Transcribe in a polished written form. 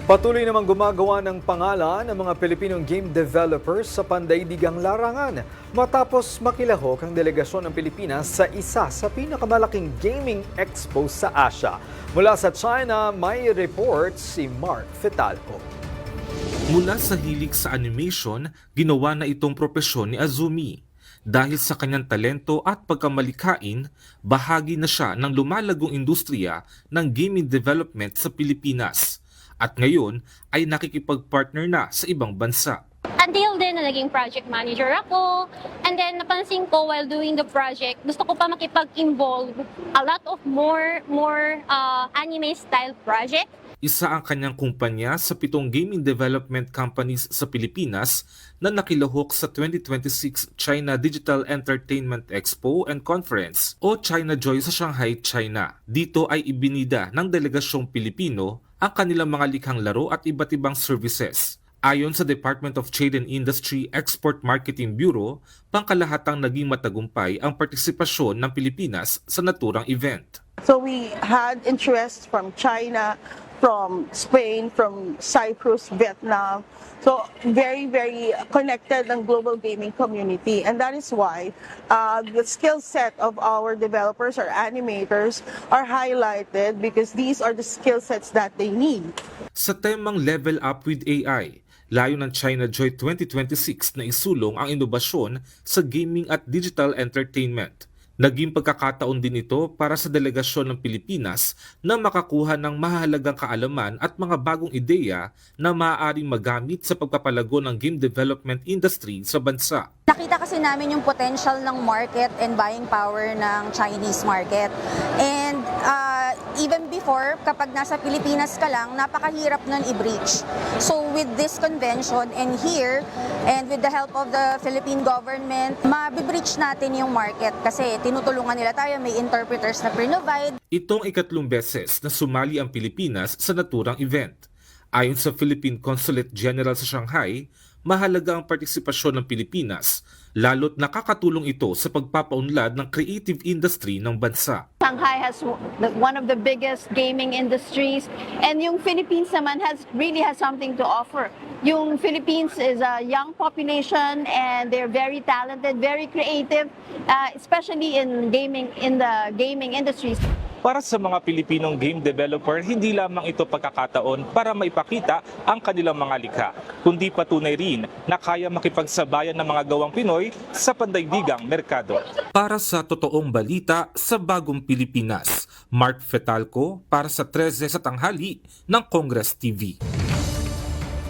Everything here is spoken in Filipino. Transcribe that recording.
Patuloy namang gumagawa ng pangalan ng mga Pilipinong game developers sa pandaigdigang larangan matapos makilahok ang delegasyon ng Pilipinas sa isa sa pinakamalaking gaming expo sa Asia. Mula sa China, may report si Mark Fetalco. Mula sa hilig sa animation, ginawa na itong propesyon ni Azumi. Dahil sa kanyang talento at pagkamalikain, bahagi na siya ng lumalagong industriya ng gaming development sa Pilipinas. At ngayon ay nakikipag-partner na sa ibang bansa. Until then, naging project manager ako. And then, napansin ko while doing the project, gusto ko pa makipag-involve a lot of more anime-style project. Isa ang kanyang kumpanya sa 7 gaming development companies sa Pilipinas na nakilahok sa 2026 China Digital Entertainment Expo and Conference o China Joy sa Shanghai, China. Dito ay ibinida ng delegasyong Pilipino ang kanilang mga likhang laro at iba't ibang services. Ayon sa Department of Trade and Industry Export Marketing Bureau, pangkalahatang naging matagumpay ang partisipasyon ng Pilipinas sa naturang event. So we had interest from China, from Spain, from Cyprus, Vietnam. So very, very connected ng global gaming community. And that is why the skill set of our developers or animators are highlighted because these are the skill sets that they need. Sa temang Level Up with AI, layo ng China Joy 2026 na isulong ang inobasyon sa gaming at digital entertainment. Naging pagkakataon din ito para sa delegasyon ng Pilipinas na makakuha ng mahalagang kaalaman at mga bagong ideya na maaaring magamit sa pagpapalago ng game development industry sa bansa. Nakita kasi namin yung potential ng market and buying power ng Chinese market. And even before, kapag nasa Pilipinas ka lang, napakahirap nun i-breach. So with this convention and here, and with the help of the Philippine government, mabibreach natin yung market kasi tinutulungan nila tayo, may interpreters na provide. Itong ikatlong beses na sumali ang Pilipinas sa naturang event. Ayon sa Philippine Consulate General sa Shanghai, mahalaga ang partisipasyon ng Pilipinas, lalo't nakakatulong ito sa pagpapaunlad ng creative industry ng bansa. Shanghai has one of the biggest gaming industries, and yung Philippines naman really has something to offer. Yung Philippines is a young population and they're very talented, very creative, especially in the gaming industries. Para sa mga Pilipinong game developer, hindi lamang ito pagkakataon para maipakita ang kanilang mga likha, kundi patunay rin na kaya makipagsabayan ng mga gawang Pinoy sa pandaigdigang merkado. Para sa totoong balita sa bagong Pilipinas, Mark Fetalco para sa 13 sa tanghali ng Congress TV.